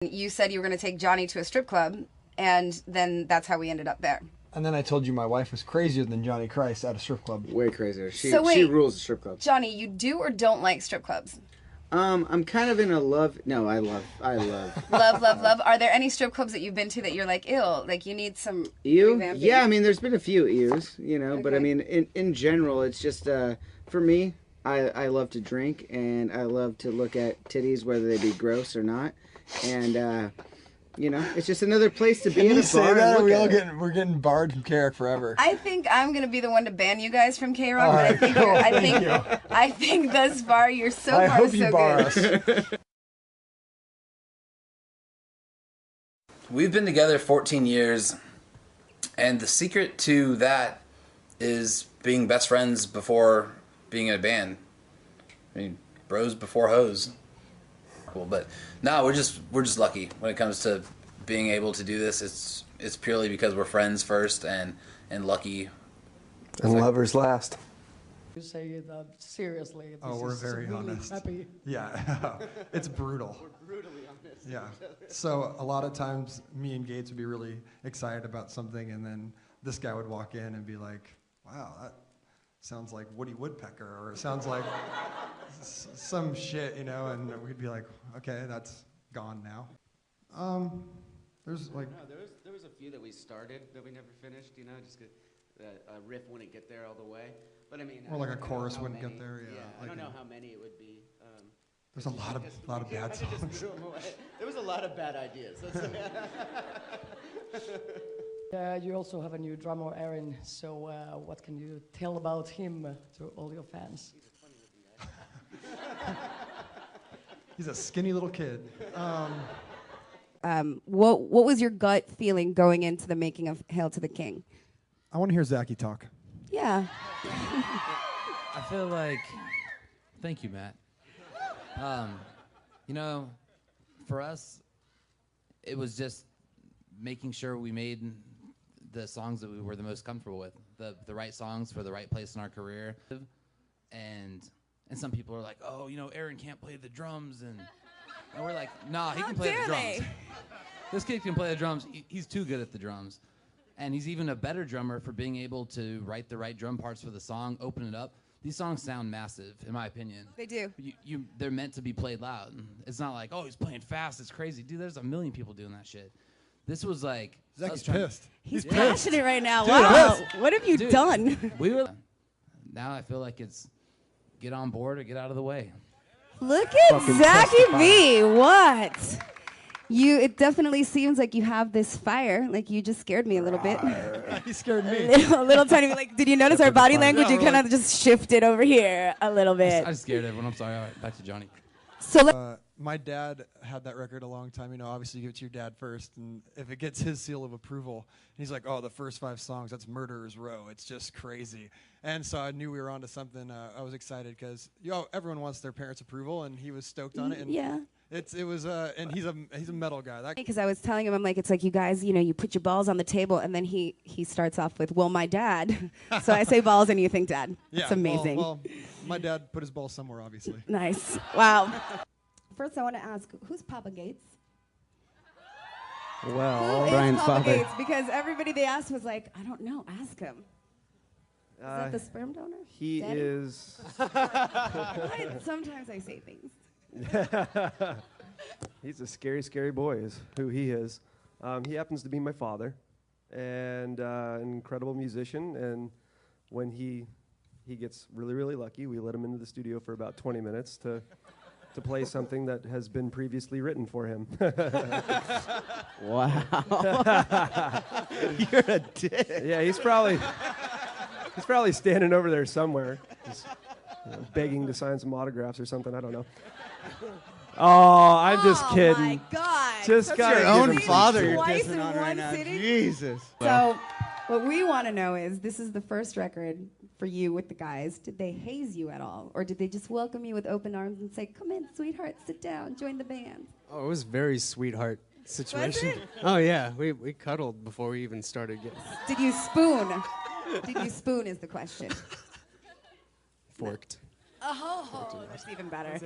You said you were going to take Johnny to a strip club, and then that's how we ended up there. And then I told you my wife was crazier than Johnny Christ at a strip club. Way crazier. She rules the strip club. Johnny, you do or don't like strip clubs? I'm kind of in a love. No, I love. Love. Are there any strip clubs that you've been to that you're like, ew, like you need some revamping? Yeah, I mean, there's been a few ews, Okay. but I mean, in general, it's just for me. I love to drink and I love to look at titties, whether they be gross or not, and it's just another place to be in a bar. That, we're getting barred from K-Rock forever. I think I'm gonna be the one to ban you guys from K-Rock, but I think thus far you're so I far hope so you bar good. us. We've been together 14 years, and the secret to that is being best friends before being in a band. I mean, bros before hoes. Cool, but no, we're just lucky when it comes to being able to do this. It's purely because we're friends first and lucky. And lovers last. You say that seriously. We're very really honest. Happy. Yeah, it's brutal. We're brutally honest. Yeah. So a lot of times me and Gates would be really excited about something, and then this guy would walk in and be like, wow, that sounds like Woody Woodpecker, or it sounds like some shit, and we'd be like, okay, that's gone now. There's like... No, there was a few that we started that we never finished, just a riff wouldn't get there all the way. But I mean... Or like a chorus wouldn't get there, yeah. I don't know how many it would be. There's a lot of bad songs. There was a lot of bad ideas. You also have a new drummer, Aaron. So what can you tell about him to all your fans? He's a funny-looking guy. He's a skinny little kid. What was your gut feeling going into the making of Hail to the King? I want to hear Zachy talk. Yeah. I feel like, thank you, Matt. For us, it was just making sure we made the songs that we were the most comfortable with, the right songs for the right place in our career. And some people are like, oh, Aaron can't play the drums, and we're like, nah, he can play the drums. This kid can play the drums. He's too good at the drums. And he's even a better drummer for being able to write the right drum parts for the song, open it up. These songs sound massive, in my opinion. They do. They're meant to be played loud. It's not like, oh, he's playing fast, it's crazy. Dude, there's a million people doing that shit. This was like... Zachy's pissed. He's passionate right now. Dude, wow. What have you done? We were... Now I feel like it's get on board or get out of the way. Look at Zachy B. What? It definitely seems like you have this fire. Like you just scared me a little bit. He scared me. a little tiny bit. Like, did you notice our body language? You kind of just shifted over here a little bit. I scared everyone. I'm sorry. All right, back to Johnny. So my dad had that record a long time. Obviously you give it to your dad first, and if it gets his seal of approval, he's like, oh, the first 5 songs, that's Murderer's Row. It's just crazy. And so I knew we were onto something. I was excited because everyone wants their parents' approval, and he was stoked on it. And yeah. It was and he's a metal guy. Because I was telling him, I'm like, it's like you guys, you put your balls on the table, and then he starts off with, well, my dad. So I say balls, and you think dad. Yeah, it's amazing. Well, my dad put his balls somewhere, obviously. Nice. Wow. First, I want to ask, who's Papa Gates? Well, Who is Brian's Papa father. Gates? Because everybody they asked was like, I don't know, ask him. Is that the sperm donor? He Daddy? is. Sometimes I say things. He's a scary, scary boy, is who he is. He happens to be my father, and an incredible musician. And when he gets really, really lucky, we let him into the studio for about 20 minutes to play something that has been previously written for him. Wow. You're a dick. Yeah, he's probably standing over there somewhere, just begging to sign some autographs or something. I don't know. Oh, I'm just kidding. Oh my God! Just That's your own father you're Twice dissing in on one right now. sitting? Jesus. So, what we want to know is, this is the first record for you with the guys. Did they haze you at all, or did they just welcome you with open arms and say, "Come in, sweetheart, sit down, join the band"? Oh, it was very sweetheart situation. Was it? Oh yeah, we cuddled before we even started getting Did you spoon? Did you spoon is the question. forked. Oh, that's even better.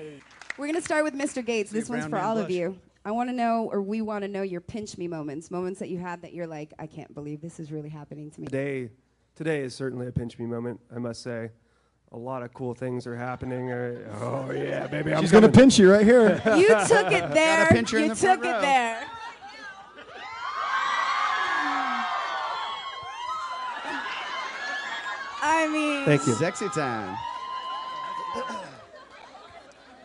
We're going to start with Mr. Gates. This one's for brown man all of blush. you. I want to know, or we want to know your pinch me moments that you had that you're like, I can't believe this is really happening to me. Today is certainly a pinch me moment, I must say. A lot of cool things are happening. Oh yeah, baby, She's gonna pinch you right here. You took it there. pinch her in You the front took it row. there. I mean, Thank you. Sexy time.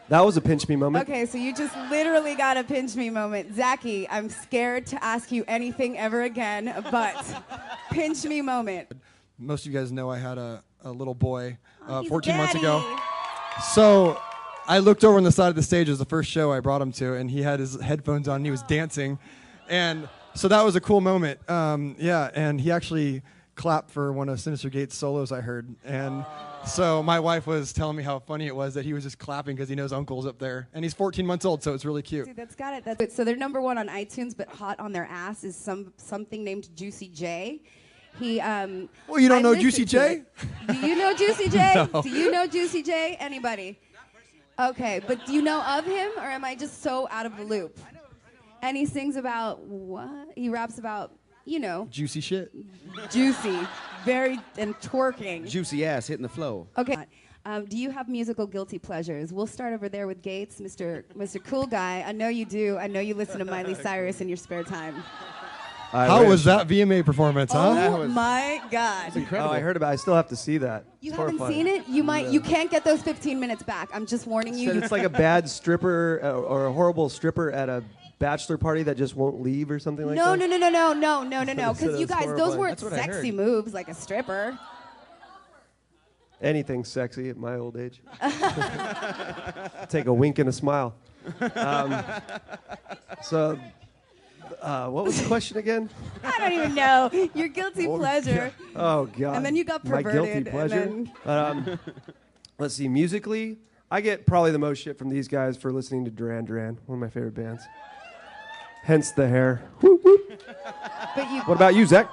That was a pinch me moment. okay, so you just literally got a pinch me moment. Zachy, I'm scared to ask you anything ever again, but pinch me moment. Most of you guys know I had a little boy He's 14 months ago. daddy. So I looked over on the side of the stage. It was the first show I brought him to, and he had his headphones on and he was dancing. And so that was a cool moment. Yeah, and he actually clapped for one of Sinister Gates' solos I heard. And so my wife was telling me how funny it was that he was just clapping because he knows Uncle's up there. And he's 14 months old, so it's really cute. Dude, that's got it. That's it. So they're number one on iTunes, but hot on their ass is something named Juicy J. He Well, you don't I know listened Juicy to J? it. Do you know Juicy J? No. Do you know Juicy J? Anybody? Okay, but do you know of him, or am I just so out of the loop? And he sings about what? He raps about, you know, Juicy shit. juicy, very, and twerking. Juicy ass hitting the flow. Okay. Do you have musical guilty pleasures? We'll start over there with Gates, Mr. Cool Guy. I know you do. I know you listen to Miley Cyrus in your spare time. How was that VMA performance, huh? Oh my God! Oh, I heard about it. I still have to see that. You It's haven't horrifying. seen it? You can't get those 15 minutes back. I'm just warning you. Said it's like a bad stripper or a horrible stripper at a bachelor party that just won't leave or something like No. that. Because Said it you was guys, those horrifying. weren't That's what I sexy heard. moves like a stripper. Anything sexy at my old age. Take a wink and a smile. What was the question again? I don't even know. Your guilty pleasure. Oh God. And then you got My guilty perverted, pleasure. and Let's see. Musically, I get probably the most shit from these guys for listening to Duran Duran, one of my favorite bands. Hence the hair. Whoop, whoop. But you. What about you, Zach?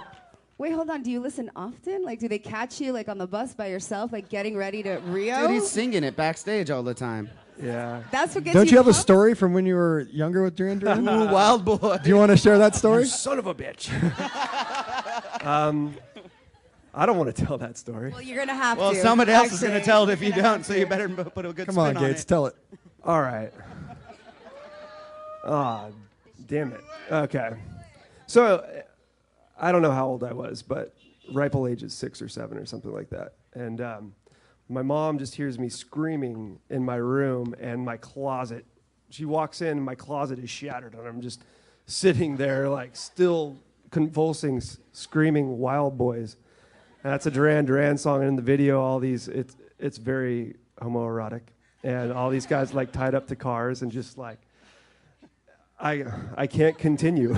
Wait, hold on. Do you listen often? Like, do they catch you like on the bus by yourself, like getting ready to Rio? Dude, he's singing it backstage all the time. Yeah. That's what gets Don't you have a pumped? story from when you were younger with Duran Duran? Ooh, wild boy. Do you want to share that story? Son of a bitch. I don't want to tell that story. Well, you're gonna have Well, to. somebody else is going to actually. tell it if you don't, so you better put a good Come spin on, Gates, it. tell it. All right. Ah, damn it. Okay. So, I don't know how old I was, but ripe old age is 6 or 7 or something like that. And my mom just hears me screaming in my room and my closet. She walks in and my closet is shattered, and I'm just sitting there, like, still convulsing, screaming Wild Boys. And that's a Duran Duran song, and in the video, all these, it's very homoerotic. And all these guys, like, tied up to cars and just, like, I can't continue.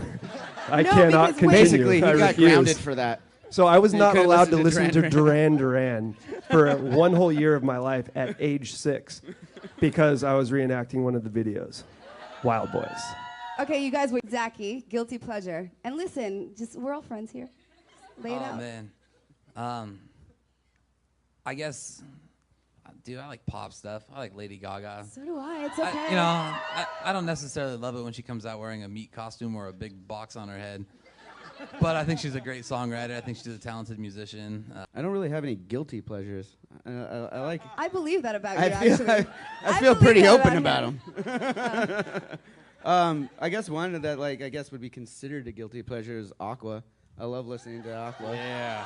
I No, cannot because continue. Basically, he I got refuse. grounded for that. So I was You not couldn't allowed to listen listen to to Duran Duran for one whole year of my life at age 6 because I was reenacting one of the videos, Wild Boys. Okay, you guys, wait. Zachy, guilty pleasure. And listen, we're all friends here. Lay it Oh out. man, I guess, dude, I like pop stuff. I like Lady Gaga. So do I. It's okay. I don't necessarily love it when she comes out wearing a meat costume or a big box on her head. But I think she's a great songwriter. I think she's a talented musician. I don't really have any guilty pleasures. I like. I believe that about you, I feel, actually. I feel believe pretty that open about him. them. I guess one that would be considered a guilty pleasure is Aqua. I love listening to Aqua. Yeah.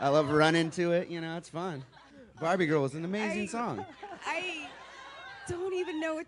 I love running to it. You know, it's fun. Barbie Girl is an amazing song. I don't even know what